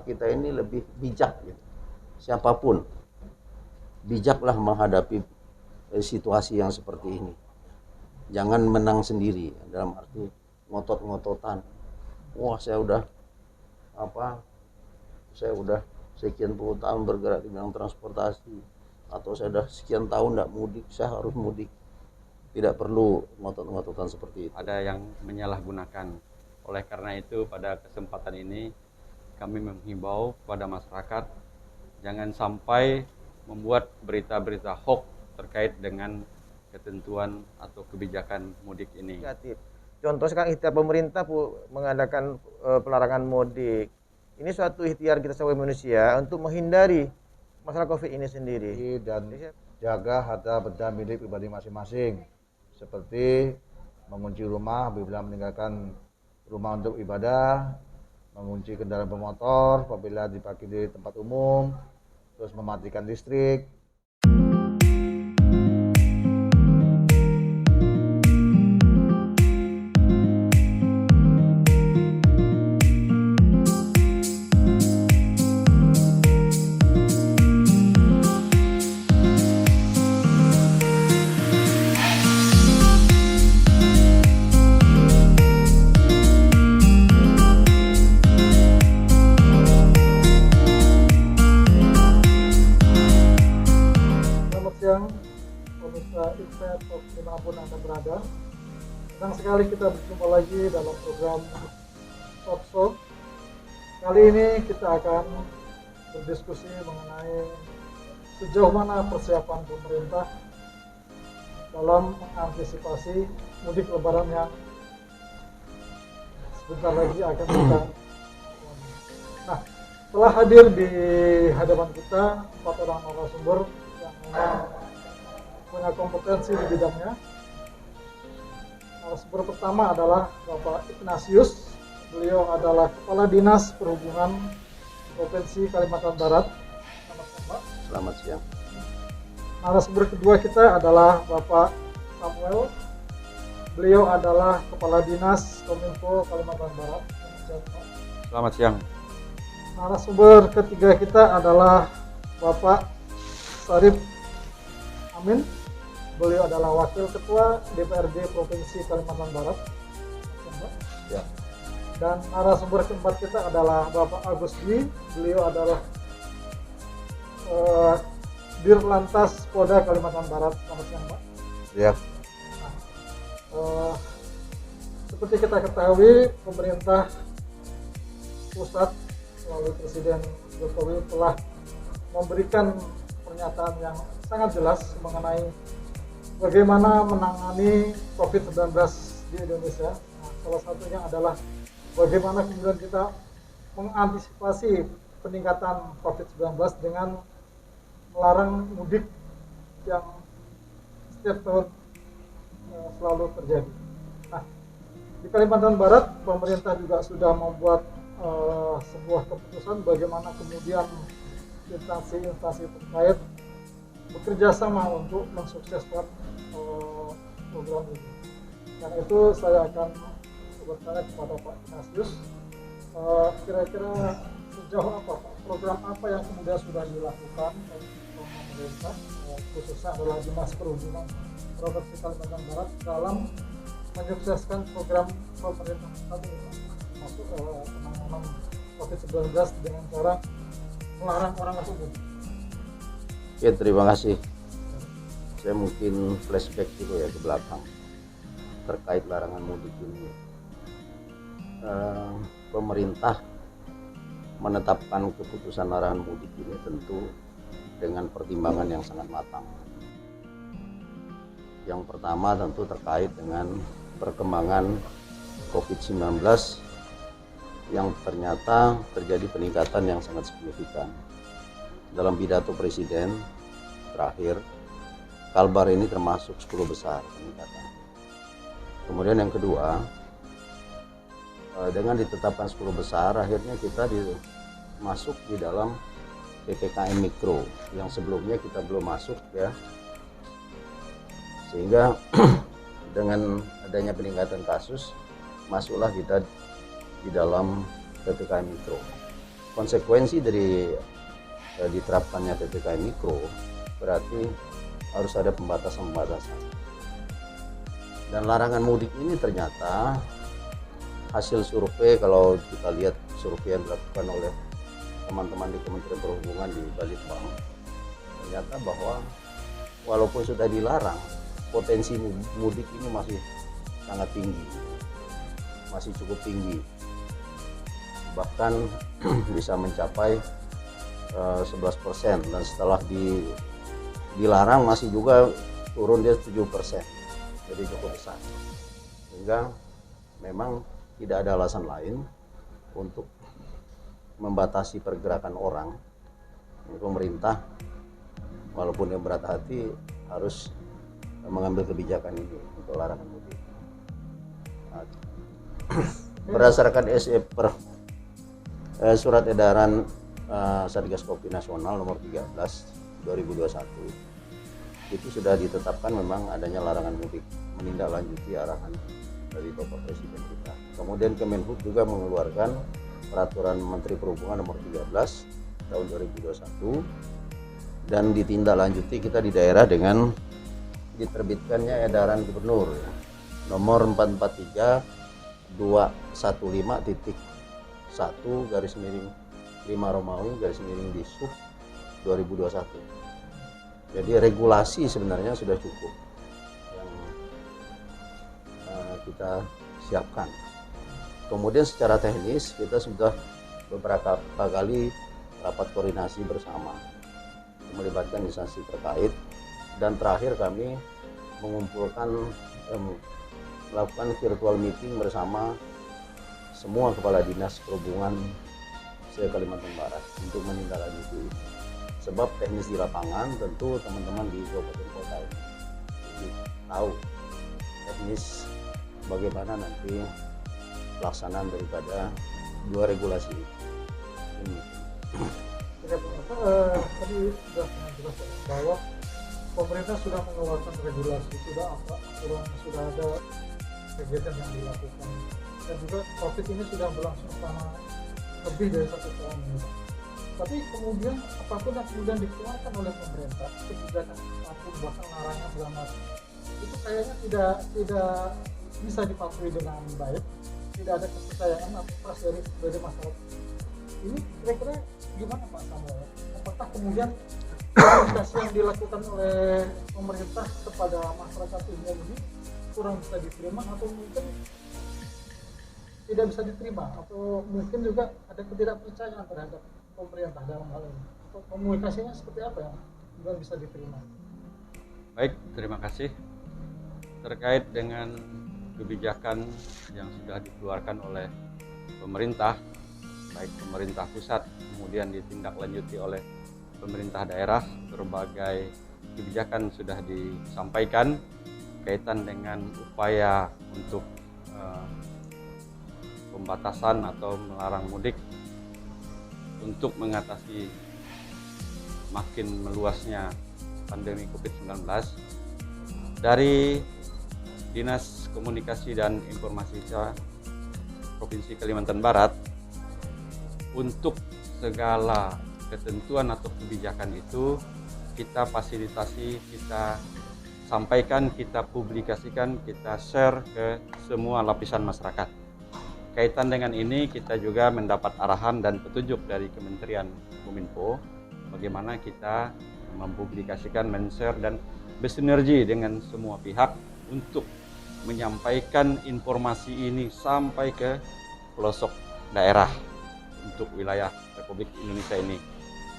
kita ini lebih bijak gitu. Siapapun bijaklah menghadapi situasi yang seperti ini. Jangan menang sendiri dalam arti ngotot-ngototan. Wah, saya udah sekian puluh tahun bergerak di bidang transportasi, atau saya udah sekian tahun tidak mudik, saya harus mudik. Tidak perlu ngotot-ngototan seperti itu. Ada yang menyalahgunakan. Oleh karena itu pada kesempatan ini kami menghimbau kepada masyarakat jangan sampai membuat berita-berita hoax terkait dengan ketentuan atau kebijakan mudik ini. Contoh sekarang ikhtiar pemerintah mengadakan pelarangan mudik. Ini suatu ikhtiar kita sebagai manusia untuk menghindari masalah COVID ini sendiri. Dan jaga harta benda milik pribadi masing-masing. Seperti mengunci rumah apabila meninggalkan rumah untuk ibadah, mengunci kendaraan bermotor apabila dipakai di tempat umum, terus mematikan listrik. Dimanapun Anda berada, senang sekali kita berjumpa lagi dalam program Talk Show. Kali ini kita akan berdiskusi mengenai sejauh mana persiapan pemerintah dalam mengantisipasi mudik Lebaran yang sebentar lagi akan kita. Nah, telah hadir di hadapan kita 4 orang narasumber yang memang punya kompetensi di bidangnya. Narasumber pertama adalah Bapak Ignatius. Beliau adalah Kepala Dinas Perhubungan Provinsi Kalimantan Barat. Selamat siang, Pak. Selamat siang. Narasumber kedua kita adalah Bapak Samuel. Beliau adalah Kepala Dinas Kominfo Kalimantan Barat. Selamat siang, Pak. Selamat siang. Narasumber ketiga kita adalah Bapak Sarip Amin. Beliau adalah Wakil Ketua DPRD Provinsi Kalimantan Barat. Ya. Dan narasumber keempat kita adalah Bapak Agus Dwi. Beliau adalah Dirlantas Polda Kalimantan Barat. Selamat siang, Pak. Ya. Seperti kita ketahui, pemerintah pusat melalui Presiden Jokowi telah memberikan pernyataan yang sangat jelas mengenai bagaimana menangani COVID-19 di Indonesia. Nah, salah satunya adalah bagaimana kemudian kita mengantisipasi peningkatan COVID-19 dengan melarang mudik yang setiap tahun selalu terjadi. Nah, di Kalimantan Barat, pemerintah juga sudah membuat sebuah keputusan bagaimana kemudian instansi-instansi terkait bekerja sama untuk mensukseskan program ini. Dan itu saya akan bertanya kepada Pak Ignatius, kira-kira sejauh apa Pak, program apa yang kemudian sudah dilakukan oleh pemerintah, khususnya adalah Dinas Perhubungan Provinsi Kalimantan Barat dalam menyukseskan program pemerintah saat ini, masuk penanganan COVID-19 dengan cara melarang orang masuk mudik. Ya, terima kasih. Saya mungkin flashback dulu ya ke belakang terkait larangan mudik ini. Pemerintah menetapkan keputusan larangan mudik ini tentu dengan pertimbangan yang sangat matang. Yang pertama tentu terkait dengan perkembangan COVID-19 yang ternyata terjadi peningkatan yang sangat signifikan. Dalam pidato Presiden terakhir, Kalbar ini termasuk 10 besar peningkatan. Kemudian yang kedua, dengan ditetapkan 10 besar, akhirnya kita masuk di dalam PPKM Mikro yang sebelumnya kita belum masuk ya. Sehingga dengan adanya peningkatan kasus, masuklah kita di dalam PPKM Mikro. konsekuensi dari diterapkannya PPKM Mikro berarti harus ada pembatasan-pembatasan. Dan larangan mudik ini ternyata hasil survei, kalau kita lihat survei yang dilakukan oleh teman-teman di Kementerian Perhubungan di Balitbang, ternyata bahwa walaupun sudah dilarang, potensi mudik ini masih sangat tinggi, masih cukup tinggi, bahkan bisa mencapai 11%, dan setelah dilarang masih juga turun dia 7%, jadi cukup besar. Sehingga memang tidak ada alasan lain untuk membatasi pergerakan orang. Pemerintah walaupun yang berat hati harus mengambil kebijakan ini untuk larangan mudik. Berdasarkan surat edaran Satgas Covid Nasional nomor 13 2021 itu sudah ditetapkan memang adanya larangan mudik, menindaklanjuti arahan dari Bapak Presiden kita. Kemudian Kemenhub juga mengeluarkan peraturan Menteri Perhubungan nomor 13 tahun 2021 dan ditindaklanjuti kita di daerah dengan diterbitkannya edaran gubernur nomor 443/215/5 2021. Jadi regulasi sebenarnya sudah cukup yang kita siapkan. Kemudian secara teknis kita sudah beberapa kali rapat koordinasi bersama melibatkan instansi terkait, dan terakhir kami melakukan virtual meeting bersama semua kepala dinas perhubungan se-Kalimantan Barat untuk menindaklanjuti. Sebab teknis di lapangan tentu teman-teman di kabupaten kota ini jadi tahu teknis bagaimana nanti pelaksanaan daripada dua regulasi ini. Tadi sudah jelas bahwa pemerintah sudah mengeluarkan regulasi, sudah aturan, sudah ada kegiatan yang dilakukan, dan juga COVID ini sudah berlangsung selama lebih dari 1 tahun ini. Tapi kemudian apapun yang kemudian dikeluarkan oleh pemerintah, kebijakan apapun bahkan larangan segala macam, itu kayaknya tidak bisa dipatuhi dengan baik, tidak ada kepercayaan atas dari masyarakat. Ini kira-kira gimana Pak Samuel? Apakah kemudian komunikasi yang dilakukan oleh pemerintah kepada masyarakat umum ini kurang bisa diterima, atau mungkin tidak bisa diterima, atau mungkin juga ada ketidakpercayaan terhadap pemerintah dalam hal ini, atau komunikasinya seperti apa yang belum bisa diterima? Baik, terima kasih. Terkait dengan kebijakan yang sudah dikeluarkan oleh pemerintah, baik pemerintah pusat kemudian ditindaklanjuti oleh pemerintah daerah, berbagai kebijakan sudah disampaikan kaitan dengan upaya untuk pembatasan atau melarang mudik untuk mengatasi makin meluasnya pandemi COVID-19. Dari Dinas Komunikasi dan Informatika Provinsi Kalimantan Barat, untuk segala ketentuan atau kebijakan itu kita fasilitasi, kita sampaikan, kita publikasikan, kita share ke semua lapisan masyarakat. Kaitan dengan ini kita juga mendapat arahan dan petunjuk dari Kementerian Kominfo bagaimana kita mempublikasikan, men-share dan bersinergi dengan semua pihak untuk menyampaikan informasi ini sampai ke pelosok daerah untuk wilayah Republik Indonesia ini,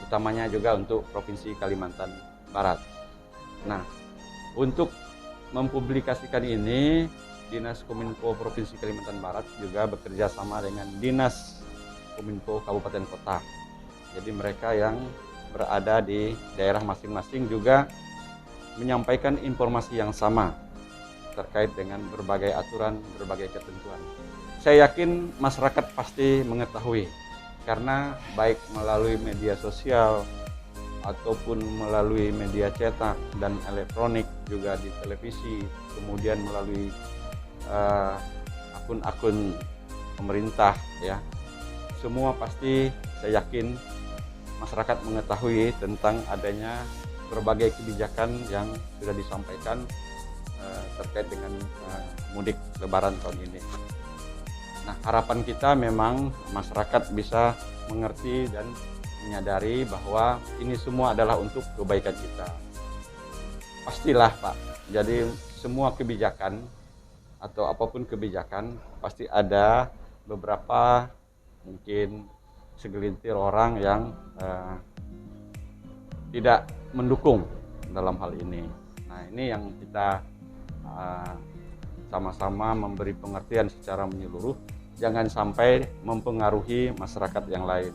utamanya juga untuk Provinsi Kalimantan Barat. Nah, untuk mempublikasikan ini, Dinas Kominfo Provinsi Kalimantan Barat juga bekerja sama dengan Dinas Kominfo Kabupaten Kota. Jadi mereka yang berada di daerah masing-masing juga menyampaikan informasi yang sama terkait dengan berbagai aturan, berbagai ketentuan. Saya yakin masyarakat pasti mengetahui, karena baik melalui media sosial ataupun melalui media cetak dan elektronik, juga di televisi, kemudian melalui akun-akun pemerintah ya, semua pasti saya yakin masyarakat mengetahui tentang adanya berbagai kebijakan yang sudah disampaikan terkait dengan mudik Lebaran tahun ini. Nah, harapan kita memang masyarakat bisa mengerti dan menyadari bahwa ini semua adalah untuk kebaikan kita. Pastilah Pak, jadi semua kebijakan atau apapun kebijakan pasti ada beberapa mungkin segelintir orang yang tidak mendukung dalam hal ini. Nah, ini yang kita sama-sama memberi pengertian secara menyeluruh, jangan sampai mempengaruhi masyarakat yang lain.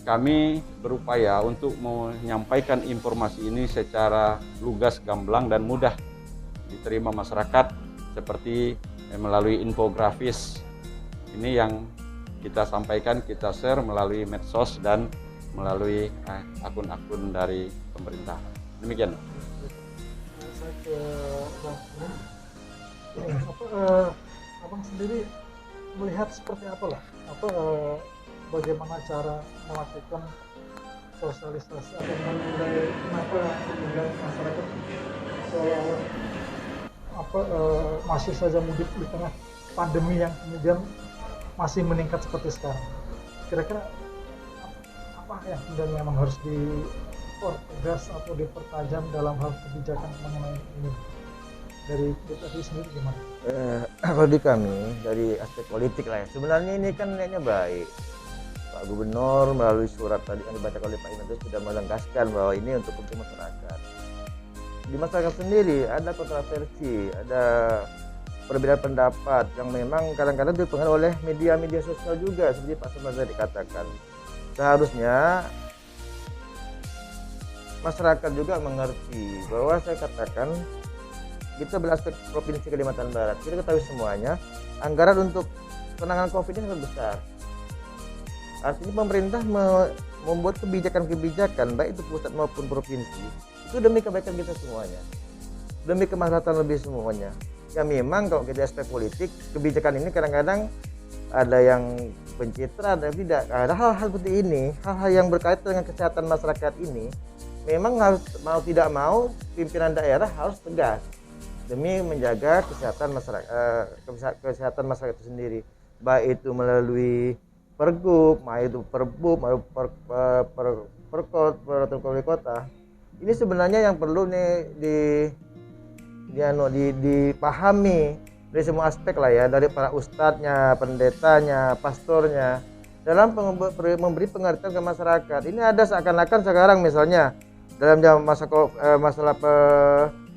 Kami berupaya untuk menyampaikan informasi ini secara lugas, gamblang, dan mudah diterima masyarakat seperti melalui infografis. Ini yang kita sampaikan, kita share melalui medsos dan melalui akun-akun dari pemerintah. Demikian. Saya ke Bang Ini. Abang sendiri melihat seperti apa lah? Bagaimana cara melakukan sosialisasi atau menilai masyarakat seolah-olah masih saja mudik di tengah pandemi yang kemudian masih meningkat seperti sekarang. Kira-kira apa yang kemudian memang harus dipertegas atau dipertajam dalam hal kebijakan mengenai ini? Dari DPRD sendiri gimana? Kalau di kami dari aspek politik lah ya, sebenarnya ini kan niatnya baik. Pak Gubernur melalui surat tadi yang dibacakan oleh Pak Ignatius sudah menegaskan bahwa ini untuk kepentingan masyarakat. Di masyarakat sendiri ada kontroversi, ada perbedaan pendapat yang memang kadang-kadang dipengaruhi oleh media-media sosial juga, seperti Pak Sumar tadi katakan. Seharusnya masyarakat juga mengerti bahwa saya katakan kita beraspek Provinsi Kalimantan Barat, kita ketahui semuanya anggaran untuk penanganan COVID ini sangat besar. Artinya pemerintah membuat kebijakan-kebijakan baik itu pusat maupun provinsi itu demi kebaikan kita semuanya, demi kemaslahatan lebih semuanya. Ya memang kalau kita aspek politik kebijakan ini kadang-kadang ada yang pencitraan, ada tidak. Ada hal-hal seperti ini, hal-hal yang berkaitan dengan kesehatan masyarakat ini memang harus mau tidak mau pimpinan daerah harus tegas demi menjaga kesehatan masyarakat itu sendiri, baik itu melalui Pergub, baik itu Perbub, Perkot, Peraturan Wali Kota. Ini sebenarnya yang perlu nih dipahami dari semua aspek lah ya, dari para ustadznya, pendetanya, pastornya dalam memberi pengertian ke masyarakat. Ini ada seakan-akan sekarang misalnya dalam masalah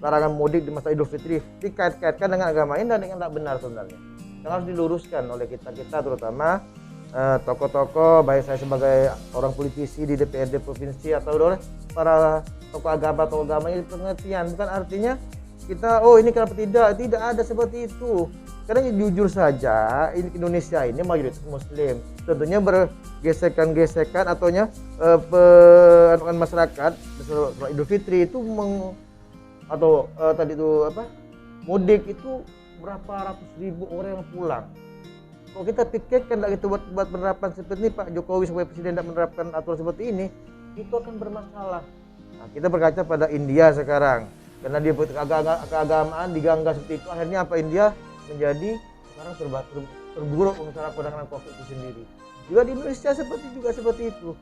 larangan mudik di masa Idul Fitri dikait-kaitkan dengan agama ini dan dengan tak benar sebenarnya. Yang harus diluruskan oleh kita terutama tokoh-tokoh, baik saya sebagai orang politisi di DPRD provinsi atau oleh para tokoh agama ini pengertian, bukan artinya kita ini kenapa tidak ada seperti itu. Karena jujur saja Indonesia ini mayoritas Muslim, tentunya bergesekan ataunya masyarakat Idul Fitri itu mudik itu berapa ratus ribu orang yang pulang. Kalau kita pikirkan kita buat penerapan seperti ini, Pak Jokowi sebagai presiden tidak menerapkan aturan seperti ini, itu akan bermasalah. Nah, kita berkaca pada India sekarang, karena dia keagamaan diganggu seperti itu, akhirnya apa, India menjadi sekarang terburuk masalah penanganan COVID itu sendiri. Juga di Indonesia seperti itu.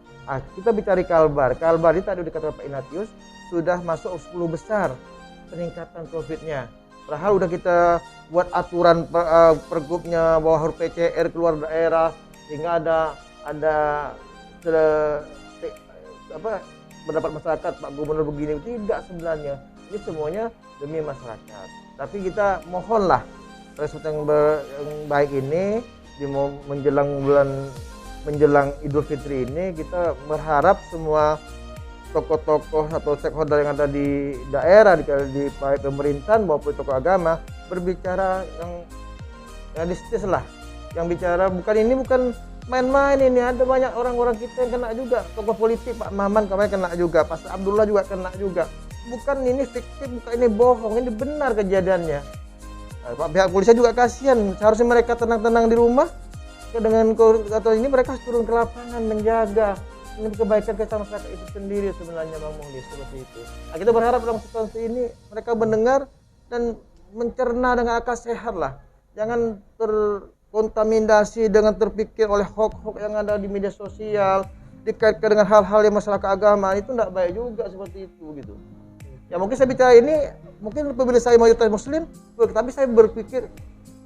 Kita bicara Kalbar ini tadi dikatakan Pak Ignatius sudah masuk 10 besar peningkatan COVID-nya. Padahal udah kita buat aturan pergubnya bahwa harus PCR keluar daerah, sehingga ada pendapat masyarakat Pak Gubernur begini. Tidak, sebenarnya ini semuanya demi masyarakat. Tapi kita mohonlah respon yang baik ini di menjelang Idul Fitri ini, kita berharap semua tokoh-tokoh atau stakeholder yang ada di daerah, di baik pemerintahan maupun tokoh agama berbicara yang realistis lah, yang bicara bukan main-main. Ini ada banyak orang-orang kita yang kena juga, tokoh politik Pak Maman kemarin kena juga, Pak Abdullah juga kena juga. Bukan ini fiktif, bukan ini bohong, ini benar kejadiannya. Pak pihak polisi juga kasihan, seharusnya mereka tenang-tenang di rumah, dengan atau ini mereka harus turun ke lapangan menjaga ini kebaikan kita masyarakat itu sendiri sebenarnya Bang Mungli, seperti itu. Nah, kita berharap dalam situasi ini mereka mendengar dan mencerna dengan akal sehat lah. Jangan terkontaminasi dengan terpikir oleh hoax-hoax yang ada di media sosial dikaitkan dengan hal-hal yang masalah keagamaan, itu tidak baik juga seperti itu gitu. Ya mungkin saya bicara ini, mungkin pemilih saya mayoritas muslim, tapi saya berpikir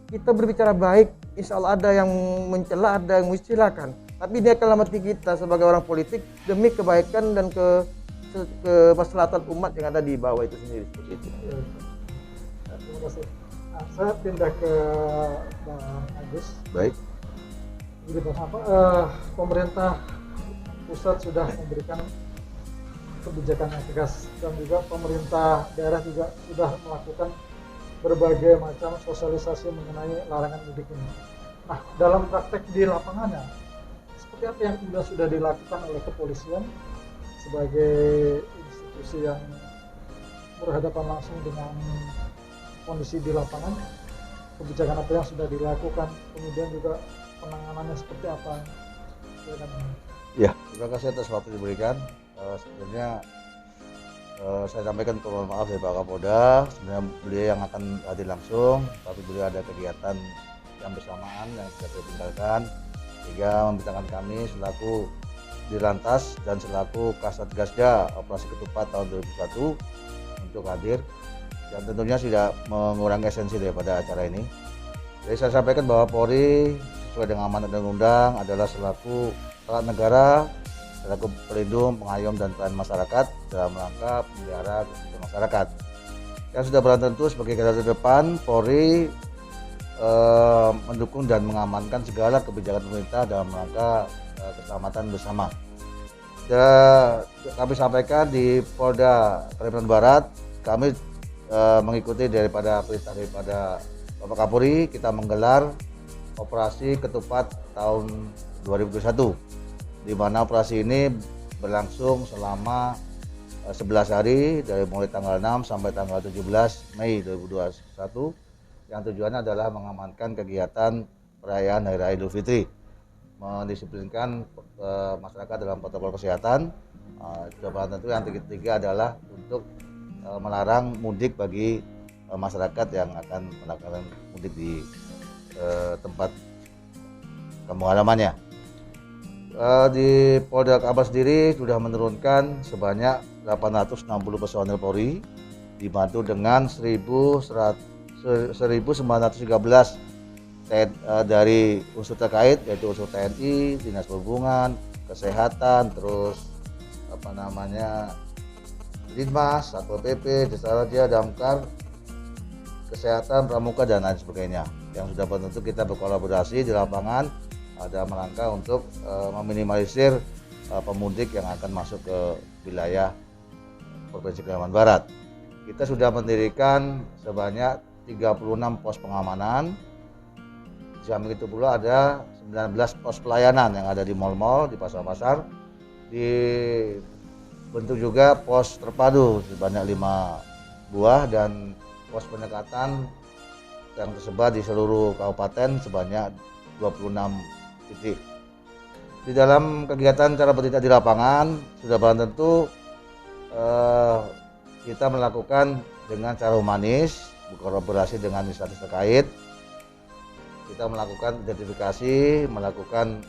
kita berbicara baik, insya Allah ada yang mencela, ada yang silakan. Tapi ini akan hati kita sebagai orang politik demi kebaikan dan kemaslahatan umat yang ada di bawah itu sendiri, seperti itu. Ya, terima kasih. Nah, saya pindah ke Bang Agus. Baik. Jadi Bang, pemerintah pusat sudah memberikan kebijakan yang tegas dan juga pemerintah daerah juga sudah melakukan berbagai macam sosialisasi mengenai larangan mudik ini. Nah, dalam praktek di lapangannya, seperti apa yang sudah dilakukan oleh kepolisian sebagai institusi yang berhadapan langsung dengan kondisi di lapangan, kebijakan apa yang sudah dilakukan, kemudian juga penanganannya seperti apa? Ya, terima kasih atas waktu diberikan. Sebenarnya saya sampaikan permohonan maaf dari Pak Kapolda. Sebenarnya beliau yang akan hadir langsung, tapi beliau ada kegiatan yang bersamaan yang tidak tertinggalkan, sehingga memintakan kami selaku Dirlantas dan selaku Kasat Gasda Operasi Ketupat tahun 2001 untuk hadir, dan tentunya tidak mengurangi esensi daripada acara ini. Jadi saya sampaikan bahwa Polri sesuai dengan amanat dan undang adalah selaku alat negara, selaku pelindung, pengayom dan pelayan masyarakat dalam rangka memelihara kehidupan masyarakat. Yang sudah berperan tentu sebagai garda terdepan, Polri mendukung dan mengamankan segala kebijakan pemerintah dalam rangka keselamatan bersama. Kami sampaikan di Polda Kalimantan Barat, kami mengikuti daripada perintah daripada Bapak Kapolri, kita menggelar operasi ketupat tahun 2021, di mana operasi ini berlangsung selama 11 hari dari mulai tanggal 6 sampai tanggal 17 Mei 2021, yang tujuannya adalah mengamankan kegiatan perayaan Hari Raya Idul Fitri, mendisiplinkan masyarakat dalam protokol kesehatan. Cobaan tentu yang ketiga adalah untuk melarang mudik bagi masyarakat yang akan melakukan mudik di tempat kampung halamannya. Di Polda Kalbar sendiri sudah menurunkan sebanyak 860 personil Polri, dibantu dengan 1913 dari unsur terkait, yaitu unsur TNI, Dinas Perhubungan, Kesehatan, terus Dinmas, Satpol PP, Desa Raja, Damkar, Kesehatan, Pramuka dan lain sebagainya. Yang sudah tentu kita berkolaborasi di lapangan dalam rangka untuk meminimalisir pemudik yang akan masuk ke wilayah Provinsi Kalimantan Barat. Kita sudah mendirikan sebanyak 36 pos pengamanan. Di samping itu pula ada 19 pos pelayanan yang ada di mal-mal, di pasar-pasar. Dibentuk juga pos terpadu sebanyak 5 buah dan pos penyekatan yang tersebar di seluruh kabupaten sebanyak 26 titik. Di dalam kegiatan cara bertindak di lapangan sudah barang tentu kita melakukan dengan cara humanis, berkolaborasi dengan instansi terkait. Kita melakukan identifikasi, melakukan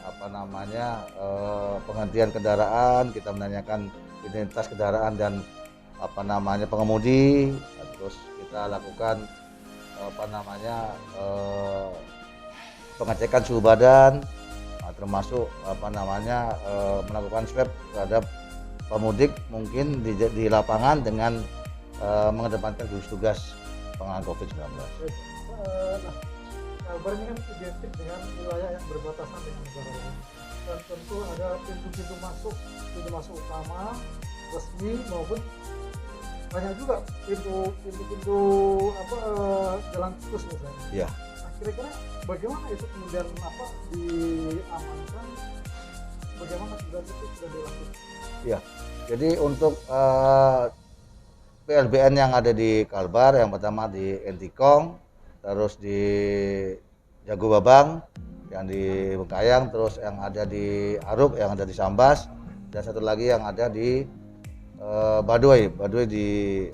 penghentian kendaraan, kita menanyakan identitas kendaraan dan pengemudi, terus kita lakukan pengecekan suhu badan, termasuk melakukan swab terhadap pemudik mungkin di lapangan dengan mengedepankan gugus tugas penanganan COVID-19. Kalbar ini kan identik dengan wilayah yang berbatasan dengan negara lain, dan tentu ada pintu masuk utama resmi maupun banyak juga pintu jalan tikus misalnya. Ya. Nah, kira-kira bagaimana itu kemudian diamankan? Bagaimana sudah dilakukan? Ya. Jadi untuk PLBN yang ada di Kalbar, yang pertama di Entikong, terus di Jago Babang, yang di Bengkayang, terus yang ada di Aruk, yang ada di Sambas, dan satu lagi yang ada di Baduy di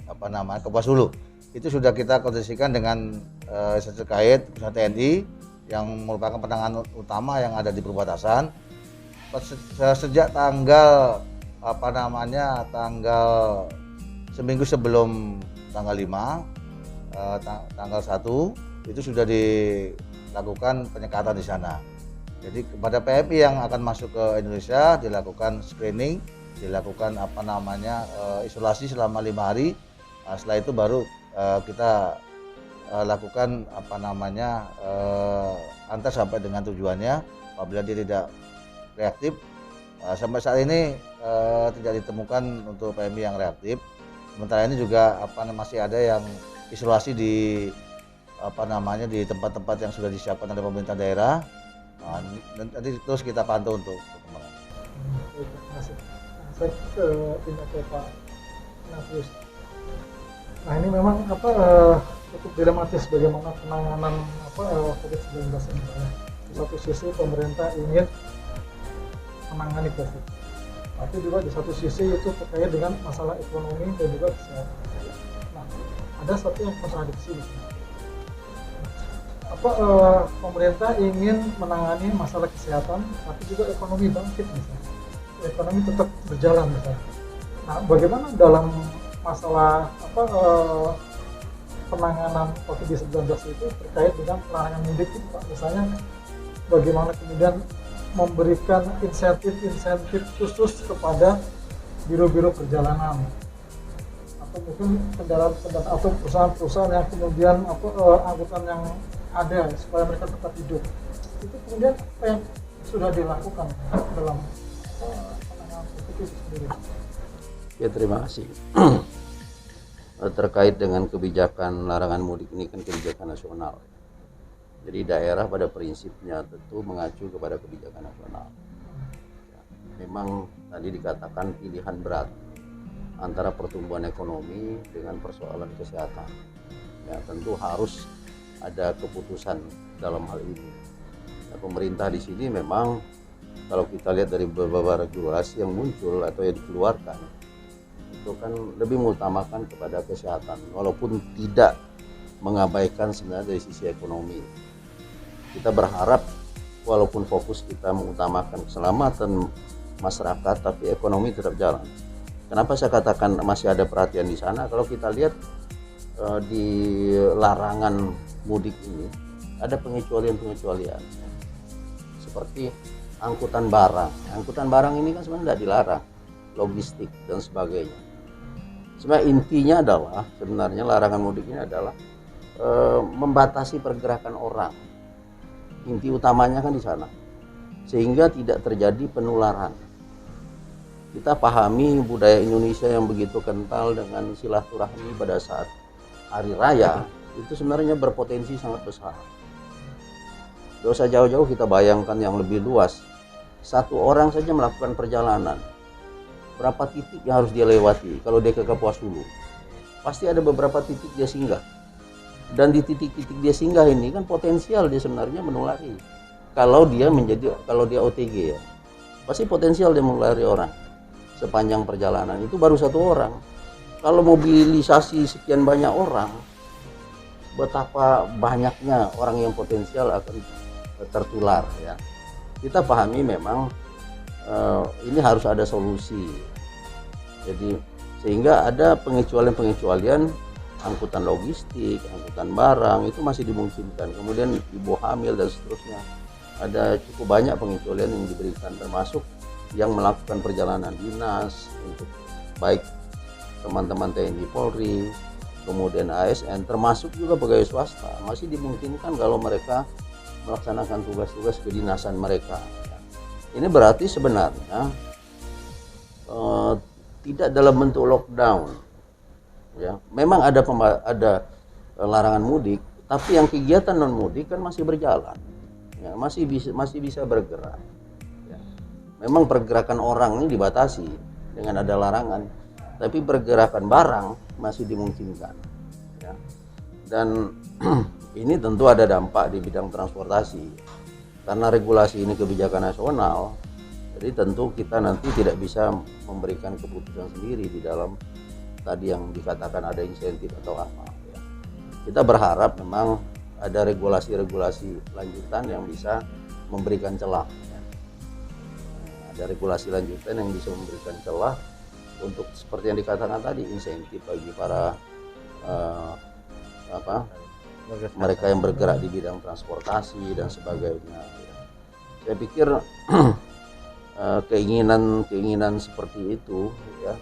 Kapuas Hulu. Itu sudah kita koordinasikan dengan instansi terkait pusat TNI yang merupakan penanganan utama yang ada di perbatasan. Sejak tanggal tanggal seminggu sebelum tanggal 5, tanggal 1 itu sudah dilakukan penyekatan di sana. Jadi kepada PMI yang akan masuk ke Indonesia dilakukan screening, dilakukan isolasi selama 5 hari. Setelah itu baru kita lakukan antar sampai dengan tujuannya. Apabila dia tidak reaktif, sampai saat ini tidak ditemukan untuk PMI yang reaktif. Sementara ini juga masih ada yang isolasi di di tempat-tempat yang sudah disiapkan oleh pemerintah daerah. Nanti terus kita pantau untuk perkembangan. Terima kasih. Saya pindah ke Pak Ignatius. Nah ini memang cukup dilematis bagaimana penanganan COVID-19 ini. Di satu sisi pemerintah ingin menangani COVID, tapi juga di satu sisi itu terkait dengan masalah ekonomi dan juga kesehatan. Nah, ada satu yang kontradiksi. Pemerintah ingin menangani masalah kesehatan, tapi juga ekonomi bangkit misalnya. Ekonomi tetap berjalan misalnya. Nah, bagaimana dalam masalah penanganan COVID-19 itu terkait dengan pelarangan mudik itu, Pak? Misalnya bagaimana kemudian memberikan insentif khusus kepada biro-biro perjalanan atau mungkin kendaraan atau perusahaan-perusahaan yang kemudian angkutan yang ada supaya mereka tetap hidup. Itu kemudian apa yang sudah dilakukan dalam penanganan COVID itu sendiri? Ya, terima kasih. Terkait dengan kebijakan larangan mudik ini kan kebijakan nasional. Jadi daerah pada prinsipnya tentu mengacu kepada kebijakan nasional. Ya, memang tadi dikatakan pilihan berat antara pertumbuhan ekonomi dengan persoalan kesehatan. Ya, tentu harus ada keputusan dalam hal ini. Ya, pemerintah di sini memang kalau kita lihat dari beberapa regulasi yang muncul atau yang dikeluarkan, itu kan lebih mengutamakan kepada kesehatan, walaupun tidak mengabaikan sebenarnya dari sisi ekonomi. Kita berharap walaupun fokus kita mengutamakan keselamatan masyarakat, tapi ekonomi tetap jalan. Kenapa saya katakan masih ada perhatian di sana? Kalau kita lihat di larangan mudik ini ada pengecualian-pengecualian, seperti angkutan barang. Angkutan barang ini kan sebenarnya tidak dilarang, logistik dan sebagainya. Sebenarnya intinya adalah sebenarnya larangan mudik ini adalah membatasi pergerakan orang. Inti utamanya kan di sana, sehingga tidak terjadi penularan. Kita pahami budaya Indonesia yang begitu kental dengan silaturahmi pada saat hari raya, itu sebenarnya berpotensi sangat besar. Tidak usah jauh-jauh kita bayangkan yang lebih luas. Satu orang saja melakukan perjalanan, berapa titik yang harus dia lewati kalau dia ke Kapuas Hulu? Pasti ada beberapa titik dia singgah. Dan di titik-titik dia singgah ini kan potensial dia sebenarnya menulari. Kalau dia OTG ya, pasti potensial dia menulari orang. Sepanjang perjalanan itu baru satu orang. Kalau mobilisasi sekian banyak orang, betapa banyaknya orang yang potensial akan tertular ya. Kita pahami memang ini harus ada solusi. Jadi sehingga ada pengecualian angkutan logistik, angkutan barang itu masih dimungkinkan. Kemudian ibu hamil dan seterusnya. Ada cukup banyak pengecualian yang diberikan, termasuk yang melakukan perjalanan dinas untuk baik teman-teman TNI Polri, kemudian ASN, termasuk juga pegawai swasta masih dimungkinkan kalau mereka melaksanakan tugas-tugas kedinasan mereka. Ini berarti sebenarnya tidak dalam bentuk lockdown, ya. Memang ada larangan mudik, tapi yang kegiatan non mudik kan masih berjalan, ya, masih bisa bergerak. Ya. Memang pergerakan orang ini dibatasi dengan ada larangan, tapi pergerakan barang masih dimungkinkan. Ya. Dan ini tentu ada dampak di bidang transportasi. karena regulasi ini kebijakan nasional, jadi tentu kita nanti tidak bisa memberikan keputusan sendiri di dalam tadi yang dikatakan ada insentif atau apa ya. Kita berharap memang ada regulasi-regulasi lanjutan yang bisa memberikan celah ya. Ada regulasi lanjutan yang bisa memberikan celah untuk seperti yang dikatakan tadi, insentif bagi para mereka yang bergerak di bidang transportasi dan sebagainya ya. Saya pikir keinginan seperti itu ya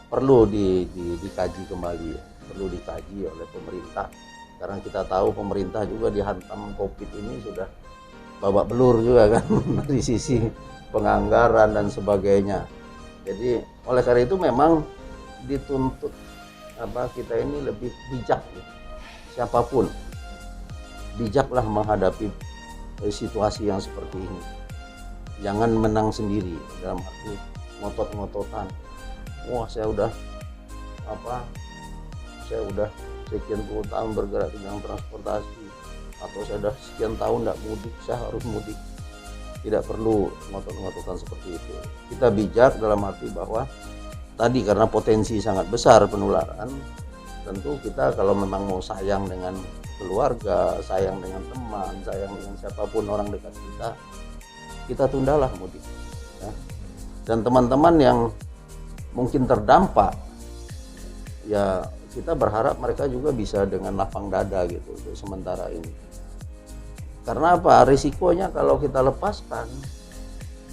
perlu dikaji kembali ya. Perlu dikaji oleh pemerintah, karena kita tahu pemerintah juga dihantam COVID ini sudah babak belur juga kan dari sisi penganggaran dan sebagainya. Jadi oleh karena itu memang dituntut kita ini lebih bijak ya. Siapapun bijaklah menghadapi situasi yang seperti ini. Jangan menang sendiri dalam arti ngotot-ngototan. Wah, saya udah sekian puluh tahun bergerak di bidang transportasi, atau saya udah sekian tahun tidak mudik, saya harus mudik. Tidak perlu ngotot-ngototan seperti itu. Kita bijak dalam arti bahwa tadi karena potensi sangat besar penularan, tentu kita kalau memang mau sayang dengan keluarga, sayang dengan teman, sayang dengan siapapun orang dekat kita tundalah mudik ya. Dan teman-teman yang mungkin terdampak ya, kita berharap mereka juga bisa dengan lapang dada gitu untuk sementara ini. Karena apa? Risikonya kalau kita lepaskan,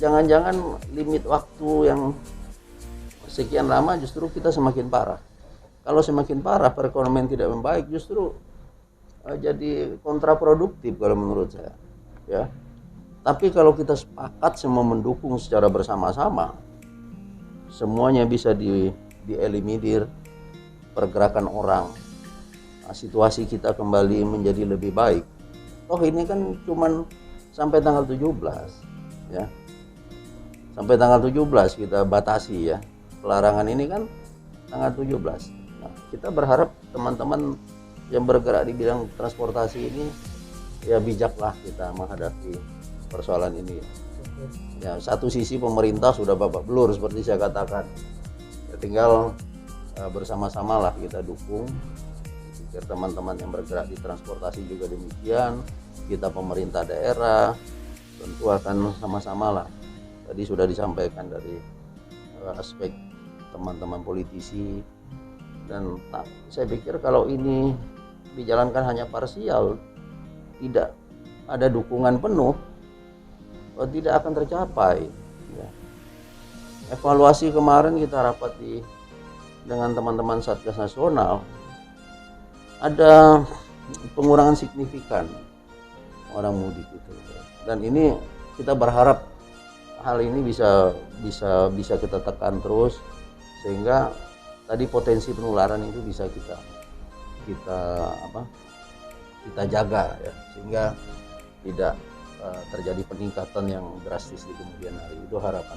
jangan-jangan limit waktu yang sekian lama justru kita semakin parah. Kalau semakin parah, perekonomian tidak membaik, justru jadi kontraproduktif kalau menurut saya ya. Tapi kalau kita sepakat semua mendukung secara bersama-sama, semuanya bisa dieliminir pergerakan orang. Nah, situasi kita kembali menjadi lebih baik. Oh, ini kan cuman sampai tanggal 17 ya. Sampai tanggal 17 kita batasi ya. Pelarangan ini kan tanggal 17. Nah, kita berharap teman-teman yang bergerak di bidang transportasi ini ya bijaklah kita menghadapi persoalan ini. Ya, satu sisi pemerintah sudah babak belur seperti saya katakan. Ya, tinggal bersama-sama lah kita dukung. Biar teman-teman yang bergerak di transportasi juga demikian. Kita pemerintah daerah tentu akan sama-sama lah. Tadi sudah disampaikan dari aspek teman-teman politisi, dan saya pikir kalau ini dijalankan hanya parsial, tidak ada dukungan penuh, tidak akan tercapai ya. Evaluasi kemarin kita rapat dengan teman-teman Satgas Nasional, ada pengurangan signifikan orang mudik itu, dan ini kita berharap hal ini bisa kita tekan terus, sehingga tadi potensi penularan itu bisa kita jaga ya, sehingga tidak terjadi peningkatan yang drastis di kemudian hari. Itu harapan.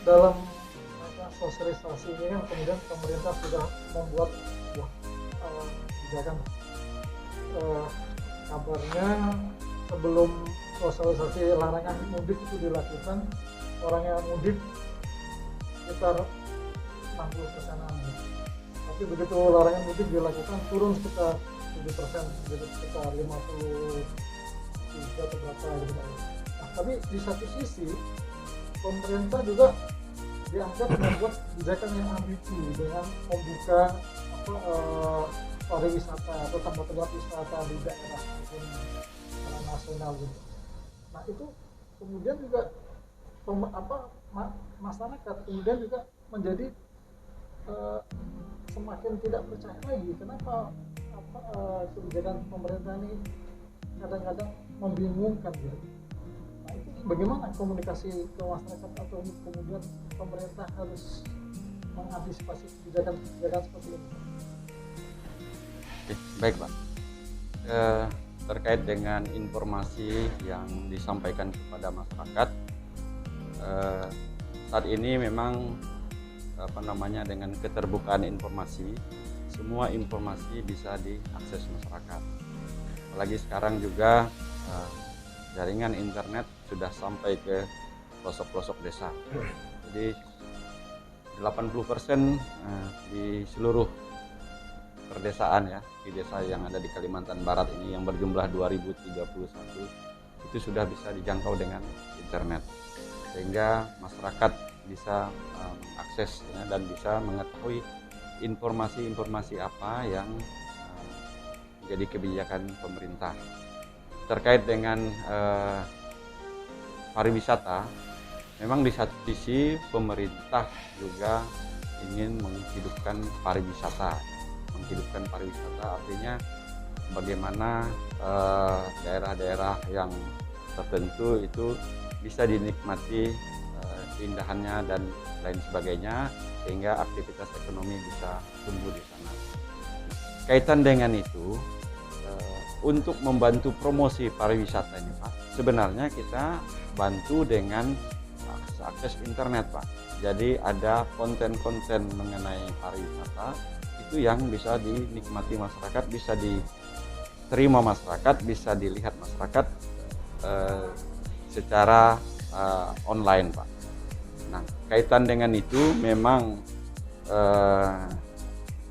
Dalam sosialisasi ini kan kemudian pemerintah sudah membuat kebijakan, kabarnya sebelum sosialisasi larangan mudik itu dilakukan, orang yang mudik sekitar 60%-an, tapi begitu larangan mudik dilakukan turun sekitar 7%, jadi sekitar 53 atau berapa gitu. Nah, tapi di satu sisi pemerintah juga dianggap membuat kebijakan yang ambigu dengan membuka pariwisata atau tempat-tempat wisata di daerah nasional gitu. Nah, itu kemudian juga masyarakat kemudian juga menjadi semakin tidak percaya lagi. Kenapa kebijakan pemerintah ini kadang-kadang membingungkan gitu. Nah, itu bagaimana komunikasi ke masyarakat, atau kemudian pemerintah harus mengantisipasi kebijakan seperti ini? Baik, Pak. Terkait dengan informasi yang disampaikan kepada masyarakat, saat ini memang dengan keterbukaan informasi, semua informasi bisa diakses masyarakat. Apalagi sekarang juga jaringan internet sudah sampai ke pelosok-pelosok desa. Jadi 80% di seluruh perdesaan ya, di desa yang ada di Kalimantan Barat ini yang berjumlah 2031 itu sudah bisa dijangkau dengan internet, sehingga masyarakat bisa mengakses dan bisa mengetahui informasi-informasi apa yang menjadi kebijakan pemerintah terkait dengan pariwisata. Memang di satu sisi pemerintah juga ingin menghidupkan pariwisata. Menghidupkan pariwisata artinya bagaimana daerah-daerah yang tertentu itu bisa dinikmati keindahannya dan lain sebagainya, sehingga aktivitas ekonomi bisa tumbuh di sana. Kaitan dengan itu, untuk membantu promosi pariwisata ini Pak, sebenarnya kita bantu dengan akses internet Pak. Jadi ada konten-konten mengenai pariwisata itu yang bisa dinikmati masyarakat, bisa diterima masyarakat, bisa dilihat masyarakat secara online Pak. Nah, kaitan dengan itu memang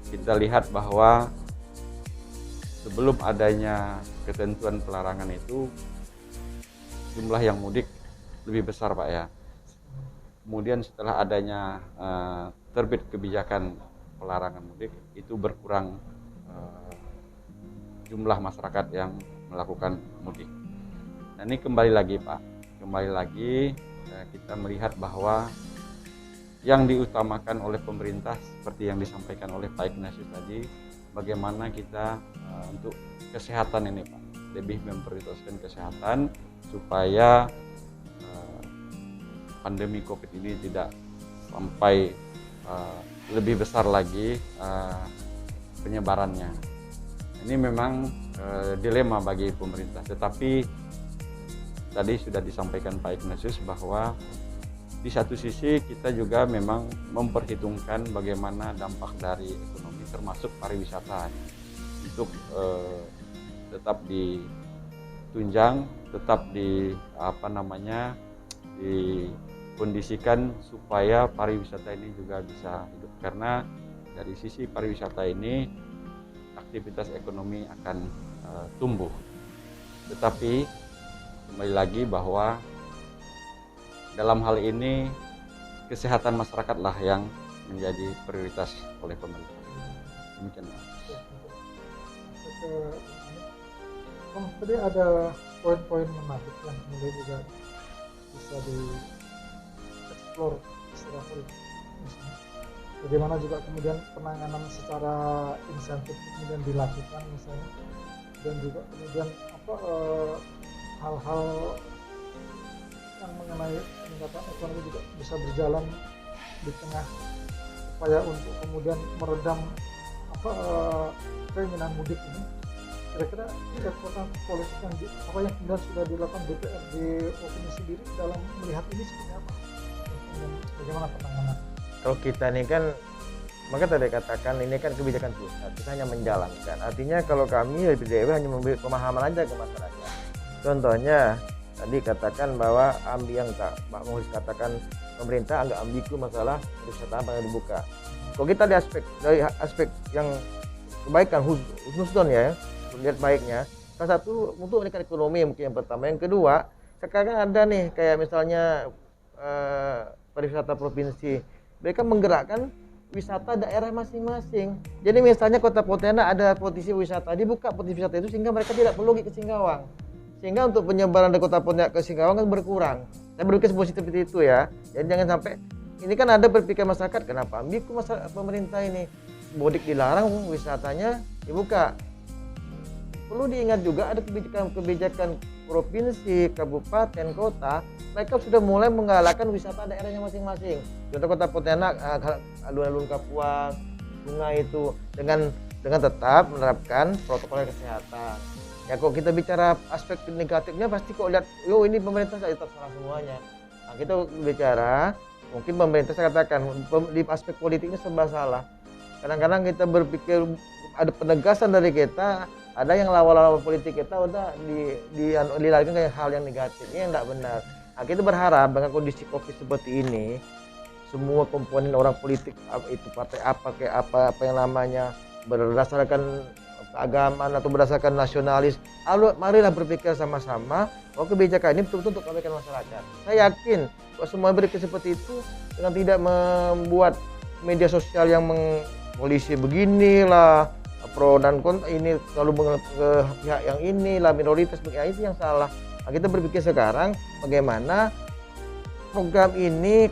kita lihat bahwa sebelum adanya ketentuan pelarangan itu jumlah yang mudik lebih besar Pak ya. Kemudian setelah adanya terbit kebijakan pelarangan mudik itu berkurang jumlah masyarakat yang melakukan mudik. Nah, ini kembali lagi Pak, kembali lagi kita melihat bahwa yang diutamakan oleh pemerintah seperti yang disampaikan oleh Pak Ignatius tadi, bagaimana kita untuk kesehatan ini Pak, lebih memprioritaskan kesehatan supaya pandemi COVID ini tidak sampai lebih besar lagi penyebarannya. Ini memang dilema bagi pemerintah, tetapi tadi sudah disampaikan Pak Ignatius bahwa di satu sisi kita juga memang memperhitungkan bagaimana dampak dari ekonomi termasuk pariwisata untuk tetap ditunjang, tetap dikondisikan supaya pariwisata ini juga bisa hidup, karena dari sisi pariwisata ini aktivitas ekonomi akan tumbuh. Tetapi kembali lagi bahwa dalam hal ini kesehatan masyarakatlah yang menjadi prioritas oleh pemerintah. Demikian. Tadi ada poin-poin menarik yang kemudian juga bisa dieksplor secara politik, misalnya bagaimana juga kemudian penanganan secara insentif kemudian dilakukan misalnya, dan juga kemudian hal-hal yang mengenai peningkatan ekonomi juga bisa berjalan di tengah upaya untuk kemudian meredam keinginan mudik ini. Kira-kira kekuatan politik yang kemudian sudah dilakukan DPR di opini sendiri dalam melihat ini seperti apa? Dan bagaimana penanganan? Kalau kita ini kan, maka tadi katakan ini kan kebijakan pusat, kita hanya menjalankan. Artinya kalau kami dari PDIP hanya memberi pemahaman aja ke masyarakat. Contohnya tadi katakan bahwa yang Pak Muhlis katakan pemerintah agak ambigu masalah wisata apa yang dibuka. Kalau kita dari aspek yang kebaikan husnuzon ya, lihat baiknya, salah satu untuk meningkatkan ekonomi mungkin yang pertama. Yang kedua, sekarang ada nih kayak misalnya pariwisata provinsi, mereka menggerakkan wisata daerah masing-masing. Jadi misalnya Kota Pontianak ada potensi wisata, dibuka potensi wisata itu sehingga mereka tidak perlu ke Singkawang. Sehingga untuk penyebaran dari Kota Pontianak ke Singkawang kan berkurang. Saya berpikir positif seperti itu ya. Jadi jangan sampai, ini kan ada berpikir masyarakat, kenapa ambigu pemerintah ini, mudik dilarang, wisatanya dibuka. Perlu diingat juga ada kebijakan provinsi, kabupaten, kota, mereka sudah mulai menggalakkan wisata daerahnya masing-masing. Contoh Kota Pontianak, alun-alun Kapuas, sungai itu dengan tetap menerapkan protokol kesehatan. Ya kalau kita bicara aspek negatifnya pasti kok lihat, ini pemerintah saya terserah semuanya. Nah, kita bicara, mungkin pemerintah saya katakan di aspek politiknya serba salah. Kadang-kadang kita berpikir ada penegasan dari kita, Ada yang lawan-lawan politik kita udah dilarikan ke hal yang negatif, ini yang tidak benar. Nah, kita berharap dengan kondisi COVID seperti ini, semua komponen orang politik, itu partai apa kayak apa yang namanya berdasarkan keagamaan atau berdasarkan nasionalis, marilah berpikir sama-sama bahwa kebijakan ini betul-betul untuk kebaikan masyarakat. Saya yakin kalau semua berpikir seperti itu dengan tidak membuat media sosial yang polisi beginilah, pro dan kontra ini selalu ke pihak yang inilah, minoritas itu yang salah. Nah, kita berpikir sekarang bagaimana program ini,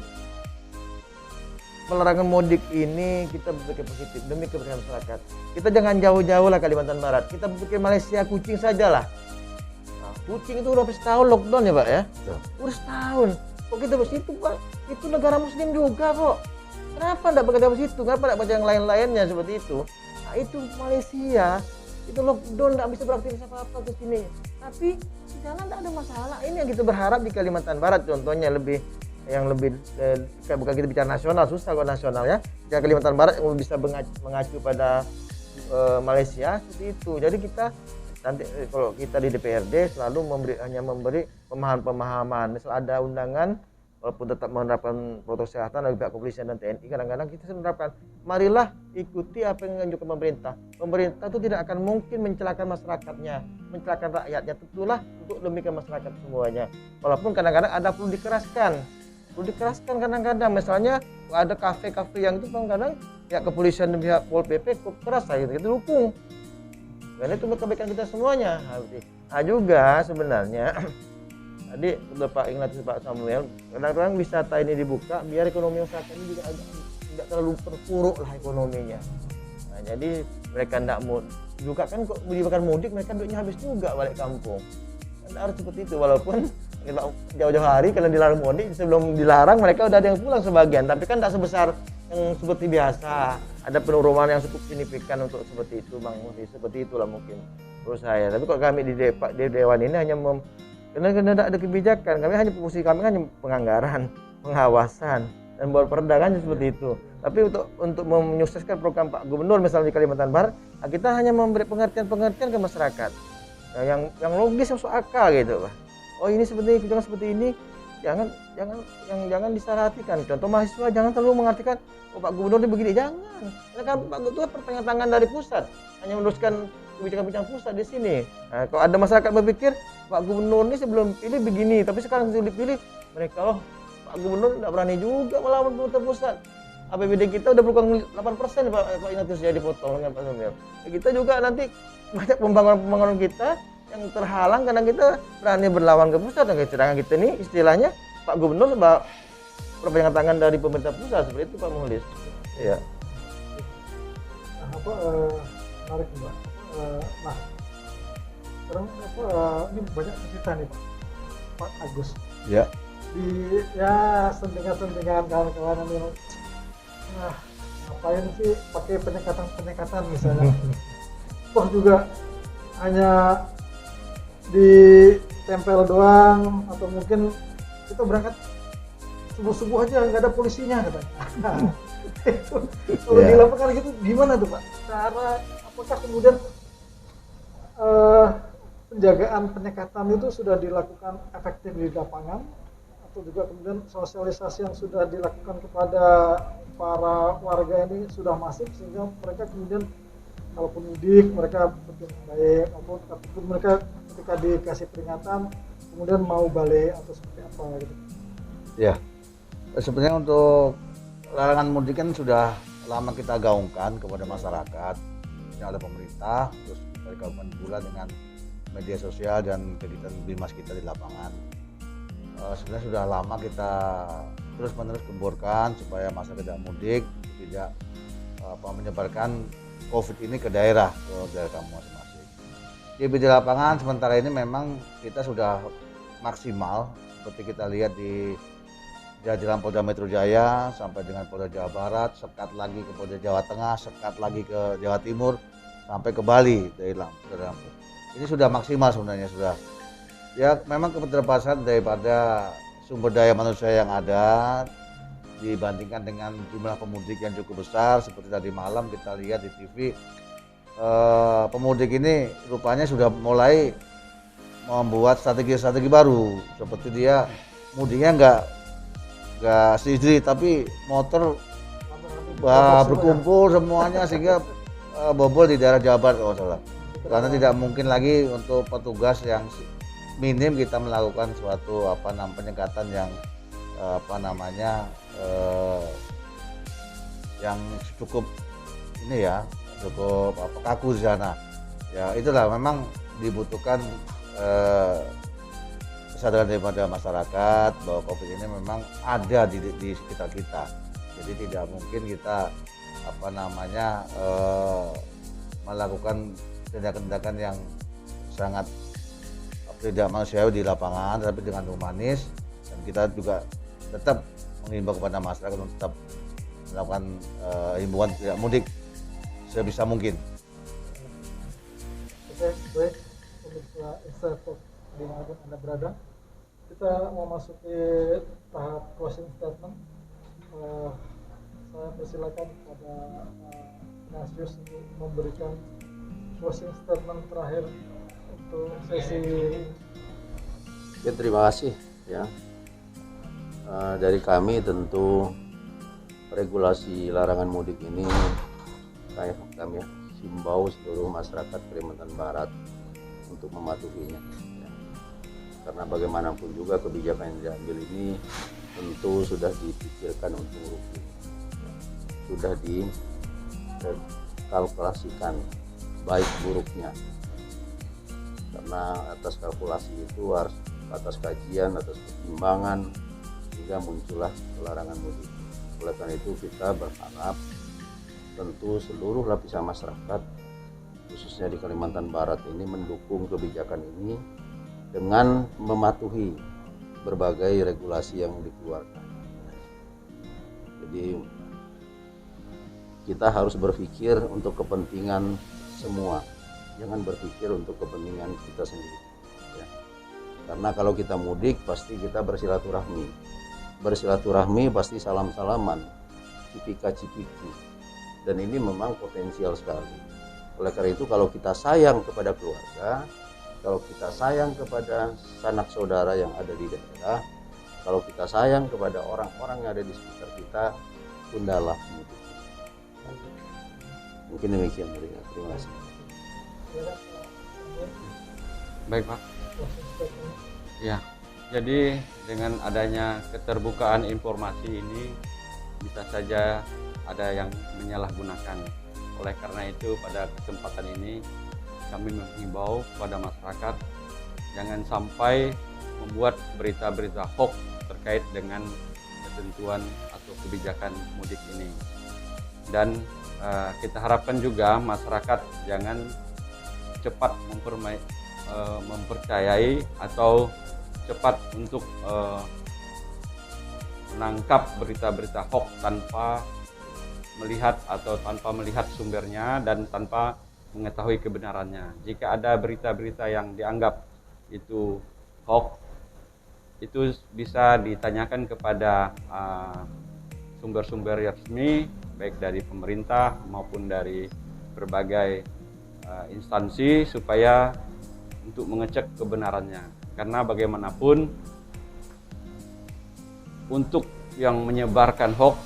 pelarangan mudik ini kita berpikir positif demi kepentingan masyarakat. Kita jangan jauh-jauh lah Kalimantan Barat. Kita berpikir Malaysia, Kuching sajalah. Nah, Kuching itu udah setahun lockdown ya Pak ya? Udah setahun. Kok kita ke situ Pak? Itu negara muslim juga kok. Kenapa enggak bekerja ke situ? Kenapa enggak baca yang lain-lainnya seperti itu? Nah, itu Malaysia. Itu lockdown enggak bisa beraktivitas apa-apa ke sini. Tapi di sana enggak ada masalah. Ini yang kita berharap di Kalimantan Barat contohnya lebih bukan kita bicara nasional, susah kok nasional ya. Jika Kalimantan Barat yang bisa mengacu pada Malaysia seperti itu. Jadi kita nanti kalau kita di DPRD selalu hanya memberi pemahaman-pemahaman. Misal ada undangan, walaupun tetap menerapkan protokol kesehatan dari pihak kepolisian dan TNI, kadang-kadang kita menerapkan, marilah ikuti apa yang dianjurkan pemerintah. Pemerintah itu tidak akan mungkin mencelakakan masyarakatnya, mencelakakan rakyatnya, tentulah untuk demi masyarakat semuanya. Walaupun kadang-kadang ada perlu dikeraskan kadang-kadang, misalnya ada kafe-kafe yang itu kadang-kadang pihak kepolisian dan pihak Pol PP cukup keras lah gitu, kita dukung karena itu untuk kebaikan kita semuanya. Nah juga sebenarnya tadi udah Pak Ignatius, Pak Samuel, kadang-kadang wisata ini dibuka biar ekonomi masyarakat ini juga tidak terlalu terpuruk lah ekonominya. Nah jadi mereka tidak mau juga kan kok menyebabkan mudik, mereka duitnya habis juga balik kampung. Kan harus seperti itu, walaupun jauh-jauh hari kalau dilarang mudik, sebelum dilarang mereka udah ada yang pulang sebagian, tapi kan tidak sebesar yang seperti biasa. Ada penurunan yang cukup signifikan untuk seperti itu Bang Musi, seperti itulah mungkin menurut saya. Tapi kalau kami di Dewan ini hanya karena tidak ada kebijakan, kami hanya fungsi kami hanya penganggaran, pengawasan dan buat perdagangan seperti itu. Tapi untuk menyukseskan program Pak Gubernur misalnya di Kalimantan Barat, kita hanya memberi pengertian ke masyarakat. Nah, yang logis, yang masuk akal gitu Pak. Oh ini seperti kebijakan seperti ini, jangan disalahartikan. Contoh mahasiswa jangan terlalu mengartikan oh Pak Gubernur ini begini, jangan. Karena kan Pak Gubernur itu pertengahan tangan dari pusat, hanya meneruskan kebijakan pusat di sini. Nah, kalau ada masyarakat berpikir Pak Gubernur ini sebelum pilih begini, tapi sekarang sudah dipilih, mereka Pak Gubernur tidak berani juga melawan pemerintah pusat. APBD kita udah berkurang 8% Pak Ignatius jadi potong dengan Pak Samuel. Kita juga nanti banyak pembangunan kita yang terhalang karena kita berani berlawan ke pusat. Sedangkan kita ini istilahnya Pak Gubernur sebab perpanjangan tangan dari pemerintah pusat, seperti itu Pak Muhlis. Iya. Menarik Mbak. Nah, sekarang ini banyak cerita nih Pak Agus. Ya. Sentingan kawan-kawan ini. Nah, ngapain sih pakai penyekatan misalnya? Toh juga hanya ditempel doang, atau mungkin kita berangkat subuh-subuh aja nggak ada polisinya katanya. Itu kalau di lapangan gitu gimana tuh Pak? Apakah kemudian penjagaan penyekatan itu sudah dilakukan efektif di lapangan, atau juga kemudian sosialisasi yang sudah dilakukan kepada para warga ini sudah masif sehingga mereka kemudian kalaupun mudik mereka bertindak baik, ataupun mereka ketika dikasih peringatan kemudian mau balik atau seperti apa gitu. Ya, sebenarnya untuk larangan mudik kan sudah lama kita gaungkan kepada masyarakat, yang ada pemerintah, terus dari kabupaten pula dengan media sosial dan kegiatan bimas kita di lapangan. Sebenarnya sudah lama kita terus-menerus gemborkan supaya masyarakat tidak mudik, tidak menyebarkan COVID ini ke daerah kamu masing-masing. Di lapangan sementara ini memang kita sudah maksimal, seperti kita lihat di jajaran Polda Metro Jaya sampai dengan Polda Jawa Barat, sekat lagi ke Polda Jawa Tengah, sekat lagi ke Jawa Timur, sampai ke Bali dari Lampung. Ini sudah maksimal sebenarnya sudah. Ya memang keterbatasan daripada sumber daya manusia yang ada dibandingkan dengan jumlah pemudik yang cukup besar. Seperti tadi malam kita lihat di TV pemudik ini rupanya sudah mulai membuat strategi-strategi baru, seperti dia mudiknya nggak sendiri tapi motor berkumpul semuanya sehingga bobol di daerah Jawa Barat kalau salah. Karena tidak mungkin lagi untuk petugas yang minim kita melakukan suatu penyekatan yang yang cukup ini ya, cukup kaku di sana. Ya itulah memang dibutuhkan kesadaran daripada masyarakat bahwa COVID ini memang ada di sekitar kita. Jadi tidak mungkin kita melakukan tindakan-tindakan yang sangat tidak manusiawi di lapangan, tapi dengan humanis. Dan kita juga tetap mengimbau kepada masyarakat untuk tetap melakukan himbauan tidak mudik sebisa mungkin. Oke, baik. Pemirsa Insight Talk dimanapun Anda berada, kita mau masuki tahap closing statement. Saya persilakan kepada Ignatius untuk memberikan closing statement terakhir untuk sesi. Ya, terima kasih ya. Dari kami tentu regulasi larangan mudik ini kami himbau seluruh masyarakat Kalimantan Barat untuk mematuhinya ya. Karena bagaimanapun juga kebijakan yang diambil ini tentu sudah dipikirkan untuk rugi, sudah dikalkulasikan baik buruknya, karena atas kalkulasi itu harus atas kajian, atas pertimbangan, sehingga muncullah larangan mudik. Oleh karena itu kita berharap tentu seluruh lapisan masyarakat khususnya di Kalimantan Barat ini mendukung kebijakan ini dengan mematuhi berbagai regulasi yang dikeluarkan. Jadi kita harus berpikir untuk kepentingan semua, jangan berpikir untuk kepentingan kita sendiri ya. Karena kalau kita mudik pasti kita bersilaturahmi pasti salam-salaman, cipika-cipiki, dan ini memang potensial sekali. Oleh karena itu kalau kita sayang kepada keluarga, kalau kita sayang kepada sanak saudara yang ada di daerah, kalau kita sayang kepada orang-orang yang ada di sekitar kita, tundalah mudik. Mungkin demikian dari saya. Terima kasih. Baik Pak. Ya, jadi dengan adanya keterbukaan informasi ini bisa saja ada yang menyalahgunakan. Oleh karena itu pada kesempatan ini kami menghimbau kepada masyarakat jangan sampai membuat berita-berita hoax terkait dengan ketentuan atau kebijakan mudik ini. Dan kita harapkan juga masyarakat jangan cepat mempercayai atau cepat untuk menangkap berita-berita hoax tanpa melihat sumbernya dan tanpa mengetahui kebenarannya. Jika ada berita-berita yang dianggap itu hoax, itu bisa ditanyakan kepada sumber-sumber resmi baik dari pemerintah maupun dari berbagai instansi supaya untuk mengecek kebenarannya. Karena bagaimanapun untuk yang menyebarkan hoax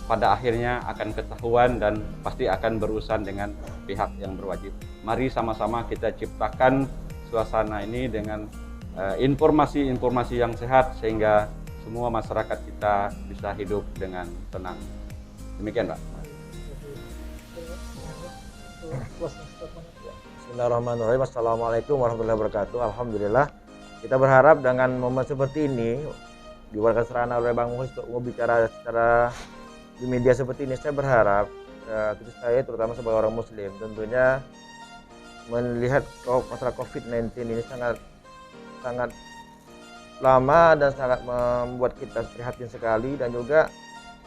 pada akhirnya akan ketahuan dan pasti akan berurusan dengan pihak yang berwajib. Mari sama-sama kita ciptakan suasana ini dengan informasi-informasi yang sehat sehingga semua masyarakat kita bisa hidup dengan tenang. Demikian Pak. Bismillahirrahmanirrahim. Assalamualaikum warahmatullahi wabarakatuh. Alhamdulillah kita berharap dengan momen seperti ini diwakilkan serana oleh Bang Muhlis untuk bicara secara di media seperti ini. Saya berharap saya terutama sebagai orang muslim tentunya melihat masalah COVID-19 ini sangat lama dan sangat membuat kita prihatin sekali, dan juga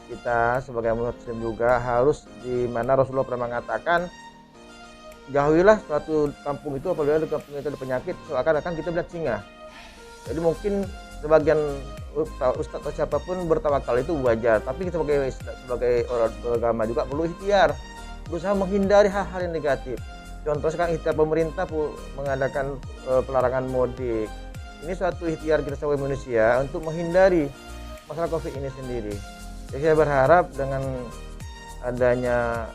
kita sebagai muslim juga harus, di mana Rasulullah pernah mengatakan jauhilah suatu kampung itu apabila di kampung itu ada penyakit seakan-akan kita melihat singa. Jadi mungkin sebagian ustadz atau siapapun bertawakal itu wajar, tapi kita sebagai orang beragama juga perlu ikhtiar, berusaha menghindari hal-hal yang negatif. Contoh sekarang ikhtiar pemerintah mengadakan pelarangan mudik. Ini suatu ikhtiar kita sebagai manusia untuk menghindari masalah COVID ini sendiri. Jadi saya berharap dengan adanya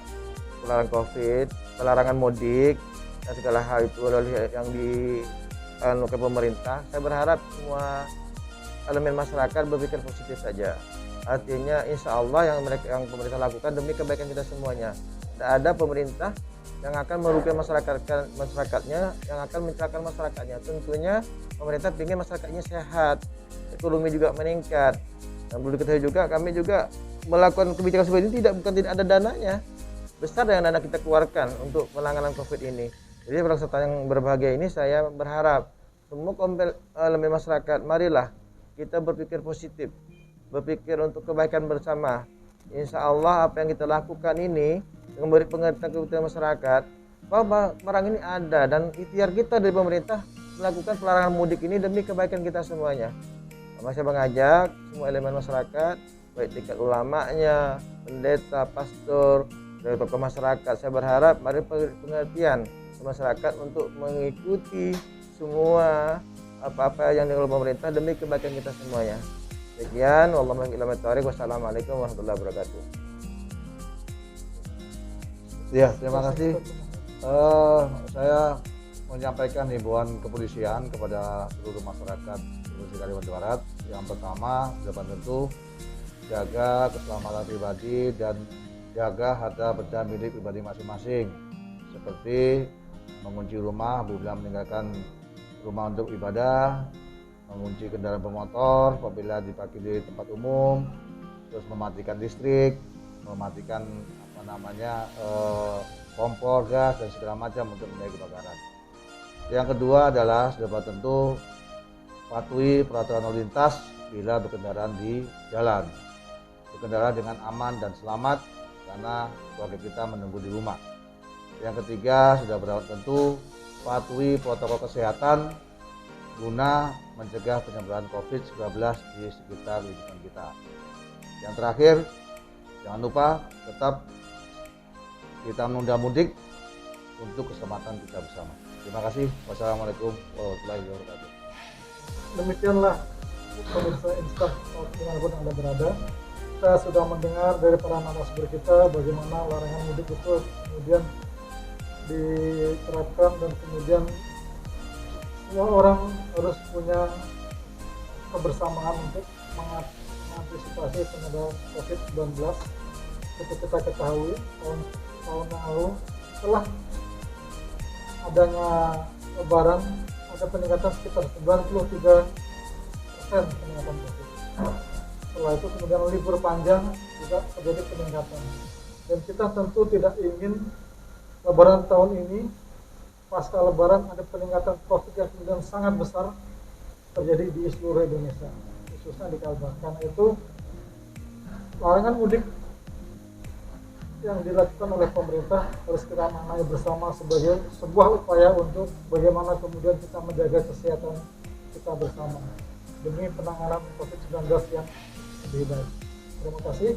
pelarangan COVID, pelarangan mudik dan segala hal itu yang dilakukan pemerintah, saya berharap semua elemen masyarakat berpikir positif saja. Artinya insya Allah yang pemerintah lakukan demi kebaikan kita semuanya. Tidak ada pemerintah yang akan merugikan masyarakatnya, yang akan mencelakakan masyarakatnya. Tentunya pemerintah ingin masyarakatnya sehat, ekonomi juga meningkat. Dan perlu diketahui juga kami juga melakukan kebijakan seperti ini bukan tidak ada dananya. Besar yang dana kita keluarkan untuk penanganan COVID ini. Jadi para peserta yang berbahagia ini saya berharap semua elemen masyarakat marilah kita berpikir positif, berpikir untuk kebaikan bersama. Insya Allah apa yang kita lakukan ini memberi pengertian kepada masyarakat bahwa barang ini ada dan ikhtiar kita dari pemerintah melakukan pelarangan mudik ini demi kebaikan kita semuanya. Saya mengajak semua elemen masyarakat, baik tingkat ulamanya, pendeta, pastor, dari tokoh masyarakat. Saya berharap mari pengertian masyarakat untuk mengikuti semua apa-apa yang dilakukan pemerintah demi kebaikan kita semuanya. Sekian, wassalamualaikum warahmatullahi wabarakatuh. Ya, terima kasih. Saya menyampaikan himbauan kepolisian kepada seluruh masyarakat Provinsi Kalimantan Barat. Yang pertama, depan tentu jaga keselamatan pribadi dan jaga harta benda milik pribadi masing-masing, seperti mengunci rumah apabila meninggalkan rumah untuk ibadah, mengunci kendaraan bermotor apabila dipakai di tempat umum, terus mematikan listrik, mematikan kompor, gas dan segala macam untuk menghindari kebakaran. Yang kedua adalah sudah tentu patuhi peraturan lalu lintas bila berkendaraan di jalan, berkendara dengan aman dan selamat karena keluarga kita menunggu di rumah. Yang ketiga sudah tentu patuhi protokol kesehatan guna mencegah penyebaran COVID-19 di sekitar lingkungan kita. Yang terakhir, jangan lupa tetap kita menunda mudik untuk keselamatan kita bersama. Terima kasih. Wassalamualaikum warahmatullahi wabarakatuh. Demikianlah pemirsa Instan dimanapun Anda berada. Kita sudah mendengar dari para narasumber kita bagaimana larangan mudik itu kemudian diterapkan dan kemudian semua orang harus punya kebersamaan untuk mengantisipasi penyebaran COVID-19. Seperti kita ketahui tahun lalu setelah adanya lebaran ada peningkatan sekitar 93% peningkatan COVID. Setelah itu kemudian libur panjang juga terjadi peningkatan. Dan kita tentu tidak ingin lebaran tahun ini pasca lebaran ada peningkatan COVID yang kemudian sangat besar terjadi di seluruh Indonesia, khususnya di Kalbar. Karena itu larangan mudik yang dilakukan oleh pemerintah harus kita maknai bersama sebagai sebuah upaya untuk bagaimana kemudian kita menjaga kesehatan kita bersama demi penanganan COVID-19 yang lebih baik. Terima kasih.